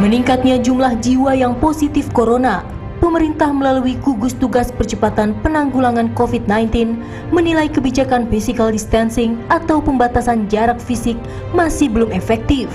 Meningkatnya jumlah jiwa yang positif corona, pemerintah melalui gugus tugas percepatan penanggulangan COVID-19 menilai kebijakan physical distancing atau pembatasan jarak fisik masih belum efektif.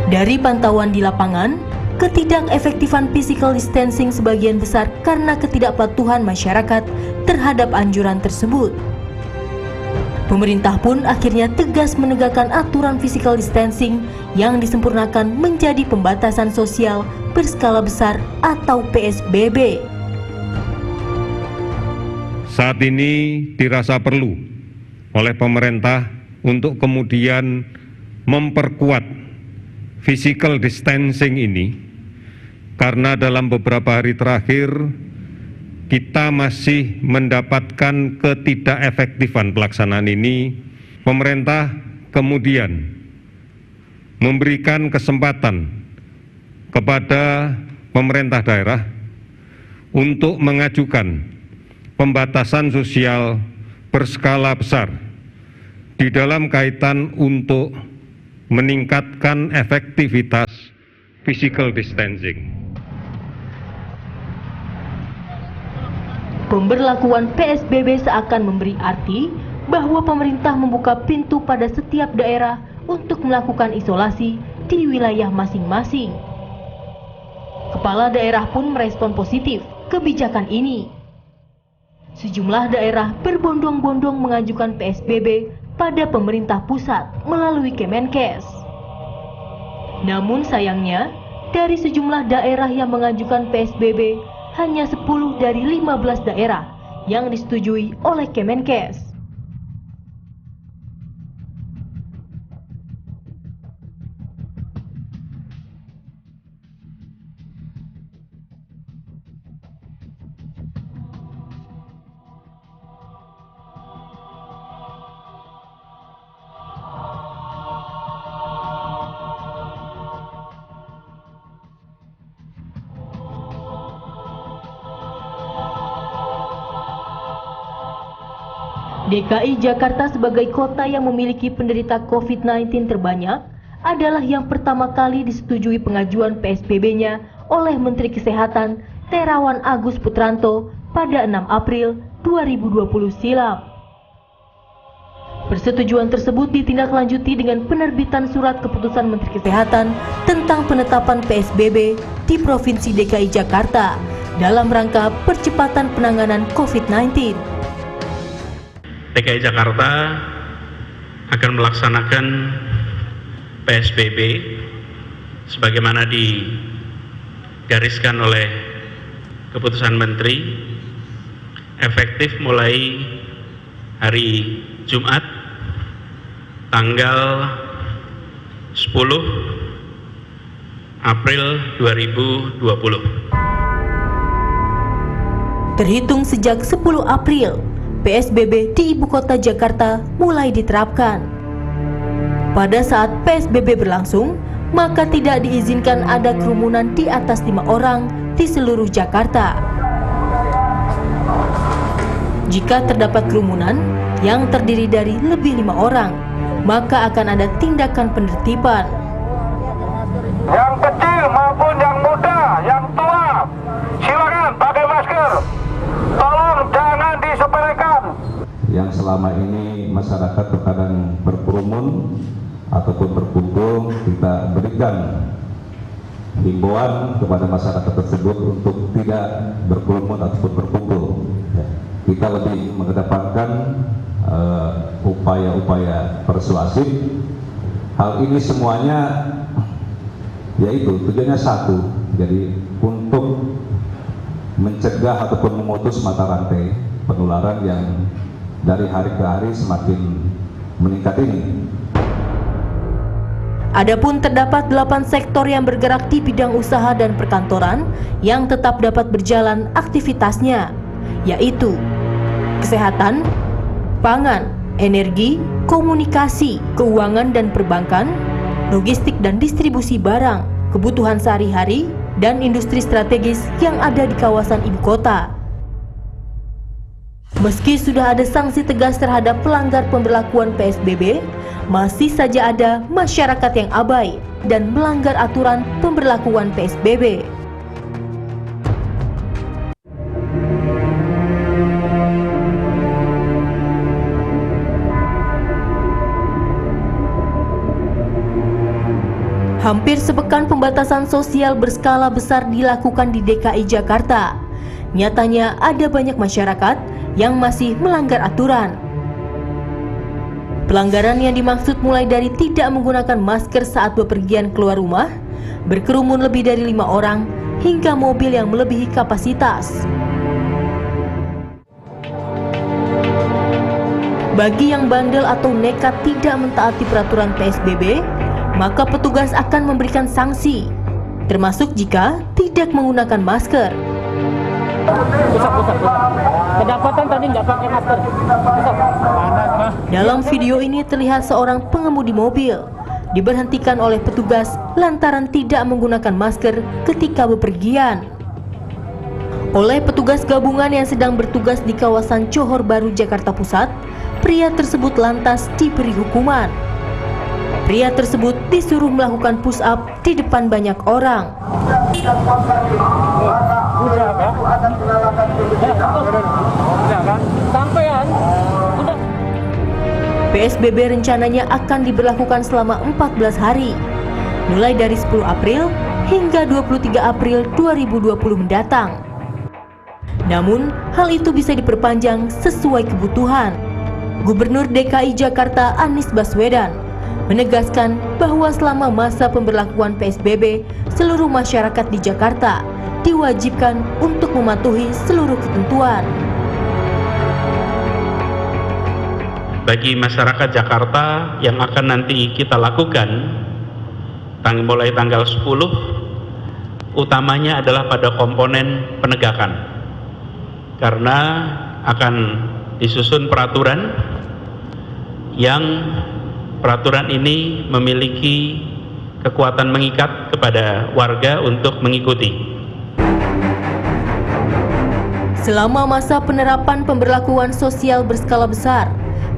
Dari pantauan di lapangan, ketidakefektifan physical distancing sebagian besar karena ketidakpatuhan masyarakat terhadap anjuran tersebut. Pemerintah pun akhirnya tegas menegakkan aturan physical distancing yang disempurnakan menjadi pembatasan sosial berskala besar atau PSBB. Saat ini dirasa perlu oleh pemerintah untuk kemudian memperkuat physical distancing ini, karena dalam beberapa hari terakhir kita masih mendapatkan ketidakefektifan pelaksanaan ini. Pemerintah kemudian memberikan kesempatan kepada pemerintah daerah untuk mengajukan pembatasan sosial berskala besar di dalam kaitan untuk meningkatkan efektivitas physical distancing. Pemberlakuan PSBB seakan memberi arti bahwa pemerintah membuka pintu pada setiap daerah untuk melakukan isolasi di wilayah masing-masing. Kepala daerah pun merespon positif kebijakan ini. Sejumlah daerah berbondong-bondong mengajukan PSBB pada pemerintah pusat melalui Kemenkes. Namun sayangnya, dari sejumlah daerah yang mengajukan PSBB, hanya 10 dari 15 daerah yang disetujui oleh Kemenkes. DKI Jakarta sebagai kota yang memiliki penderita COVID-19 terbanyak adalah yang pertama kali disetujui pengajuan PSBB-nya oleh Menteri Kesehatan Terawan Agus Putranto pada 6 April 2020 silam. Persetujuan tersebut ditindaklanjuti dengan penerbitan surat keputusan Menteri Kesehatan tentang penetapan PSBB di Provinsi DKI Jakarta dalam rangka percepatan penanganan COVID-19. DKI Jakarta akan melaksanakan PSBB sebagaimana digariskan oleh keputusan Menteri, efektif mulai hari Jumat tanggal 10 April 2020. Terhitung sejak 10 April, PSBB di Ibu Kota Jakarta mulai diterapkan. Pada saat PSBB berlangsung, maka tidak diizinkan ada kerumunan di atas 5 orang di seluruh Jakarta. Jika terdapat kerumunan yang terdiri dari lebih 5 orang, maka akan ada tindakan penertiban. Yang kecil maupun yang muda, yang tua, silakan pakai masker. Tolong jangan disepelekan. Yang selama ini masyarakat terkadang berkerumun ataupun berkumpul, kita berikan himbauan kepada masyarakat tersebut untuk tidak berkerumun ataupun berkumpul. Kita lebih mengedepankan upaya-upaya persuasif. Hal ini semuanya yaitu tujuannya satu, jadi untuk mencegah ataupun memutus mata rantai penularan yang dari hari ke hari semakin meningkat ini. Adapun terdapat 8 sektor yang bergerak di bidang usaha dan perkantoran yang tetap dapat berjalan aktivitasnya, yaitu kesehatan, pangan, energi, komunikasi, keuangan dan perbankan, logistik dan distribusi barang, kebutuhan sehari-hari, dan industri strategis yang ada di kawasan ibu kota. Meski sudah ada sanksi tegas terhadap pelanggar pemberlakuan PSBB, masih saja ada masyarakat yang abai dan melanggar aturan pemberlakuan PSBB. Hampir sepekan pembatasan sosial berskala besar dilakukan di DKI Jakarta. Nyatanya ada banyak masyarakat yang masih melanggar aturan. Pelanggaran yang dimaksud mulai dari tidak menggunakan masker saat bepergian keluar rumah, berkerumun lebih dari 5 orang, hingga mobil yang melebihi kapasitas. Bagi yang bandel atau nekat tidak mentaati peraturan PSBB, maka petugas akan memberikan sanksi, termasuk jika tidak menggunakan masker. Kedapatan tadi nggak pakai masker. Dalam video ini terlihat seorang pengemudi mobil diberhentikan oleh petugas lantaran tidak menggunakan masker ketika bepergian. Oleh petugas gabungan yang sedang bertugas di kawasan Johor Baru, Jakarta Pusat, pria tersebut lantas diberi hukuman. Pria tersebut disuruh melakukan push up di depan banyak orang. PSBB rencananya akan diberlakukan selama 14 hari, mulai dari 10 April hingga 23 April 2020 mendatang. Namun, hal itu bisa diperpanjang sesuai kebutuhan. Gubernur DKI Jakarta Anies Baswedan menegaskan bahwa selama masa pemberlakuan PSBB, seluruh masyarakat di Jakarta diwajibkan untuk mematuhi seluruh ketentuan. Bagi masyarakat Jakarta yang akan nanti kita lakukan mulai tanggal 10, utamanya adalah pada komponen penegakan, karena akan disusun peraturan ini memiliki kekuatan mengikat kepada warga untuk mengikuti. Selama masa penerapan pemberlakuan sosial berskala besar,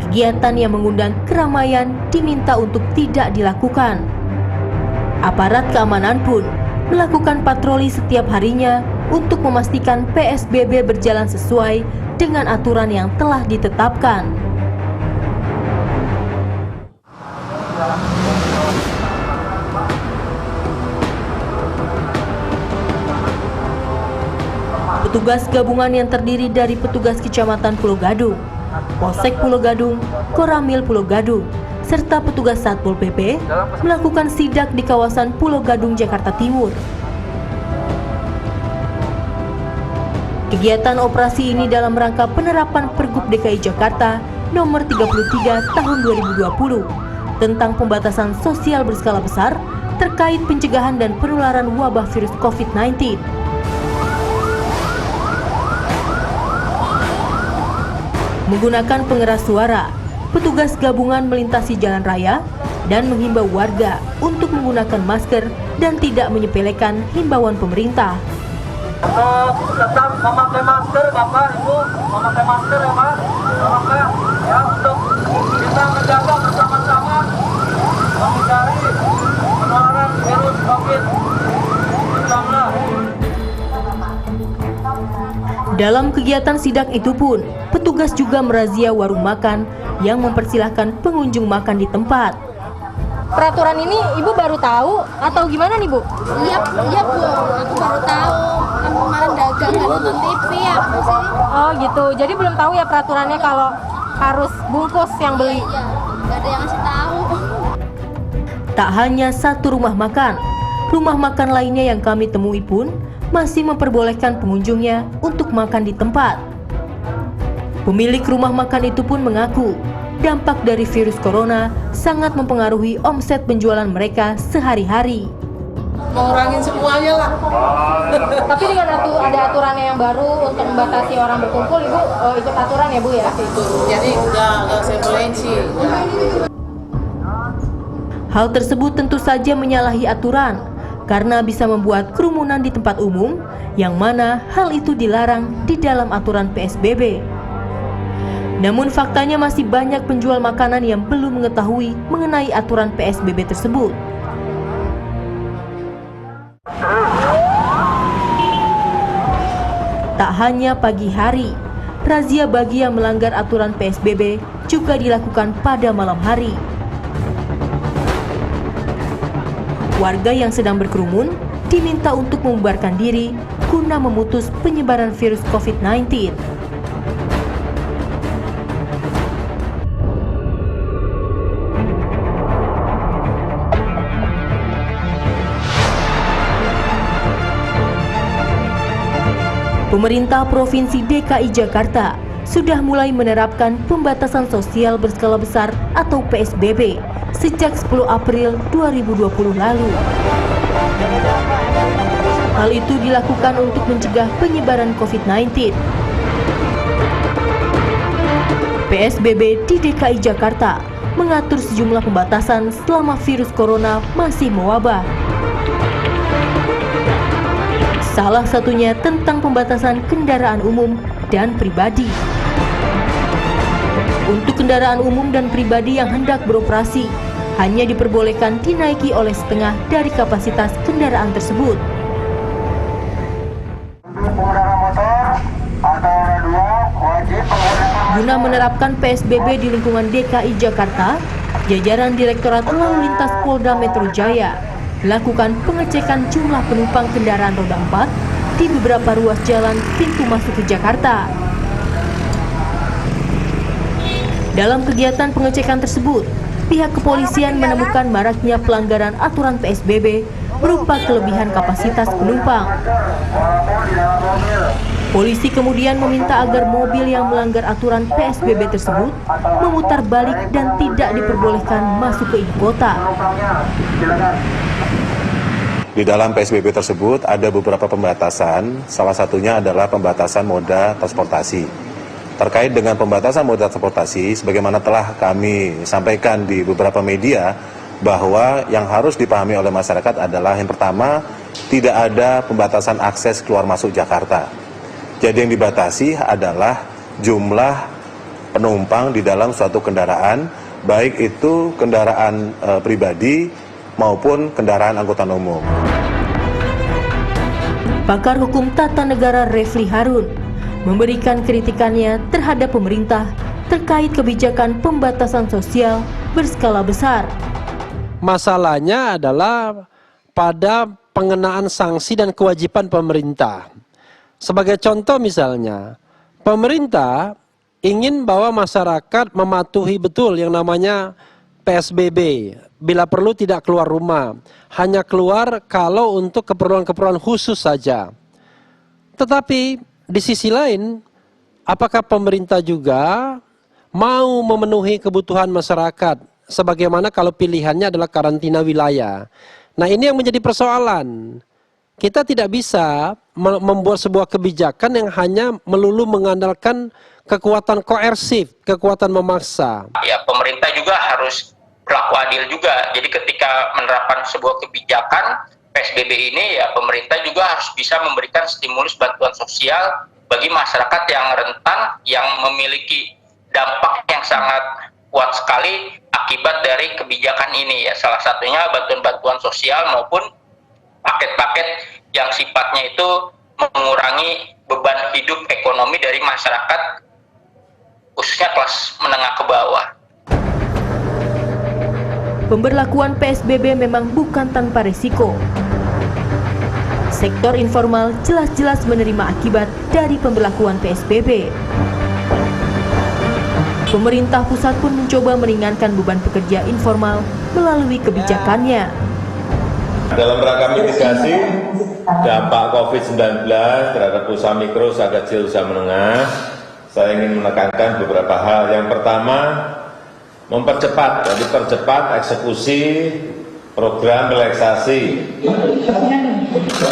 kegiatan yang mengundang keramaian diminta untuk tidak dilakukan. Aparat keamanan pun melakukan patroli setiap harinya untuk memastikan PSBB berjalan sesuai dengan aturan yang telah ditetapkan. Petugas gabungan yang terdiri dari petugas Kecamatan Pulau Gadung, Polsek Pulau Gadung, Koramil Pulau Gadung, serta petugas Satpol PP melakukan sidak di kawasan Pulau Gadung, Jakarta Timur. Kegiatan operasi ini dalam rangka penerapan Pergub DKI Jakarta nomor 33 tahun 2020 tentang pembatasan sosial berskala besar terkait pencegahan dan penularan wabah virus COVID-19. Menggunakan pengeras suara, petugas gabungan melintasi jalan raya dan menghimbau warga untuk menggunakan masker dan tidak menyepelekan himbauan pemerintah. Tetap memakai masker, Bapak, Ibu, memakai masker ya Pak, memakai ya untuk kita menjaga bersama-sama menghindari penularan virus COVID-19. Dalam kegiatan sidak itu pun, petugas juga merazia warung makan yang mempersilahkan pengunjung makan di tempat. Peraturan ini Ibu baru tahu atau gimana nih Bu? Iya Bu, aku baru tahu. Kan kemarin dagang nggak nonton TV ya sih. Oh gitu, jadi belum tahu ya peraturannya kalau harus bungkus yang beli. Iya, nggak ada yang ngasih tahu. Tak hanya satu rumah makan lainnya yang kami temui pun masih memperbolehkan pengunjungnya untuk makan di tempat. Pemilik rumah makan itu pun mengaku dampak dari virus corona sangat mempengaruhi omset penjualan mereka sehari-hari. Mengurangin semuanya lah. Tapi dengan ada aturannya yang baru untuk membatasi orang berkumpul, Ibu ikut aturan ya Bu ya? Jadi nggak saya bolehin sih. Hal tersebut tentu saja menyalahi aturan karena bisa membuat kerumunan di tempat umum yang mana hal itu dilarang di dalam aturan PSBB. Namun faktanya masih banyak penjual makanan yang belum mengetahui mengenai aturan PSBB tersebut. Tak hanya pagi hari, razia bagi yang melanggar aturan PSBB juga dilakukan pada malam hari. Warga yang sedang berkerumun diminta untuk membubarkan diri guna memutus penyebaran virus COVID-19. Pemerintah Provinsi DKI Jakarta sudah mulai menerapkan pembatasan sosial berskala besar atau PSBB sejak 10 April 2020 lalu. Hal itu dilakukan untuk mencegah penyebaran COVID-19. PSBB di DKI Jakarta mengatur sejumlah pembatasan selama virus corona masih mewabah. Salah satunya tentang pembatasan kendaraan umum dan pribadi. Untuk kendaraan umum dan pribadi yang hendak beroperasi, hanya diperbolehkan dinaiki oleh setengah dari kapasitas kendaraan tersebut. Guna menerapkan PSBB di lingkungan DKI Jakarta, jajaran Direktorat Lalu Lintas Polda Metro Jaya lakukan pengecekan jumlah penumpang kendaraan roda 4 di beberapa ruas jalan pintu masuk ke Jakarta. Dalam kegiatan pengecekan tersebut, pihak kepolisian menemukan maraknya pelanggaran aturan PSBB berupa kelebihan kapasitas penumpang. Polisi kemudian meminta agar mobil yang melanggar aturan PSBB tersebut memutar balik dan tidak diperbolehkan masuk ke ibu kota. Di dalam PSBB tersebut ada beberapa pembatasan, salah satunya adalah pembatasan moda transportasi. Terkait dengan pembatasan moda transportasi, sebagaimana telah kami sampaikan di beberapa media, bahwa yang harus dipahami oleh masyarakat adalah yang pertama, tidak ada pembatasan akses keluar masuk Jakarta. Jadi yang dibatasi adalah jumlah penumpang di dalam suatu kendaraan, baik itu kendaraan pribadi maupun kendaraan angkutan umum. Pakar Hukum Tata Negara Refli Harun memberikan kritikannya terhadap pemerintah terkait kebijakan pembatasan sosial berskala besar. Masalahnya adalah pada pengenaan sanksi dan kewajiban pemerintah. Sebagai contoh misalnya, pemerintah ingin bahwa masyarakat mematuhi betul yang namanya PSBB, bila perlu tidak keluar rumah, hanya keluar kalau untuk keperluan-keperluan khusus saja. Tetapi di sisi lain, apakah pemerintah juga mau memenuhi kebutuhan masyarakat, sebagaimana kalau pilihannya adalah karantina wilayah? Nah, ini yang menjadi persoalan. Kita tidak bisa membuat sebuah kebijakan yang hanya melulu mengandalkan kekuatan koersif, kekuatan memaksa. Ya, pemerintah juga harus berlaku adil juga. Jadi ketika menerapkan sebuah kebijakan PSBB ini, ya pemerintah juga harus bisa memberikan stimulus bantuan sosial bagi masyarakat yang rentan, yang memiliki dampak yang sangat kuat sekali akibat dari kebijakan ini. Ya, salah satunya bantuan-bantuan sosial maupun paket-paket yang sifatnya itu mengurangi beban hidup ekonomi dari masyarakat, khususnya kelas menengah ke bawah. Pemberlakuan PSBB memang bukan tanpa risiko. Sektor informal jelas-jelas menerima akibat dari pemberlakuan PSBB. Pemerintah pusat pun mencoba meringankan beban pekerja informal melalui kebijakannya. Dalam rangka mitigasi dampak COVID-19 terhadap usaha mikro, usaha kecil, usaha menengah, saya ingin menekankan beberapa hal. Yang pertama, mempercepat, jadi percepat eksekusi program relaksasi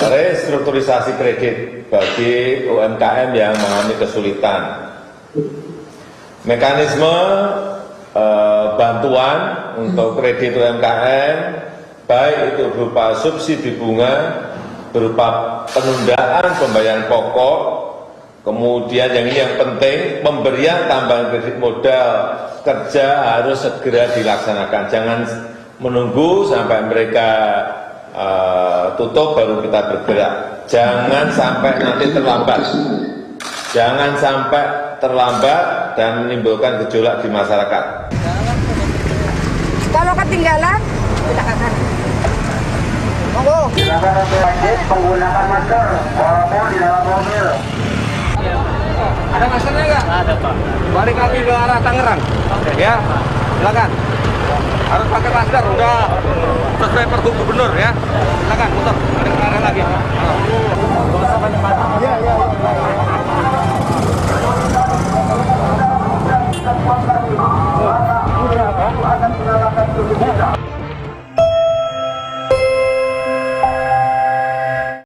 restrukturisasi kredit bagi UMKM yang mengalami kesulitan. Mekanisme bantuan untuk kredit UMKM, baik itu berupa subsidi bunga, berupa penundaan pembayaran pokok, Kemudian yang penting, pemberian tambahan kredit modal kerja harus segera dilaksanakan. Jangan menunggu sampai mereka tutup baru kita bergerak. Jangan sampai nanti terlambat. Jangan sampai terlambat dan menimbulkan gejolak di masyarakat. Kalau ketinggalan, kita ke sana. Monggo. Silakan untuk wajib menggunakan masker walaupun di dalam mobil. Ada maskernya nggak? Ada, Pak. Balik lagi ke arah Tangerang. Ya, silakan. Harus pakai masker, udah sesuai pergub gubernur ya. Silakan, muter. Balik ke arah lagi. Iya, iya. Akan menyalakan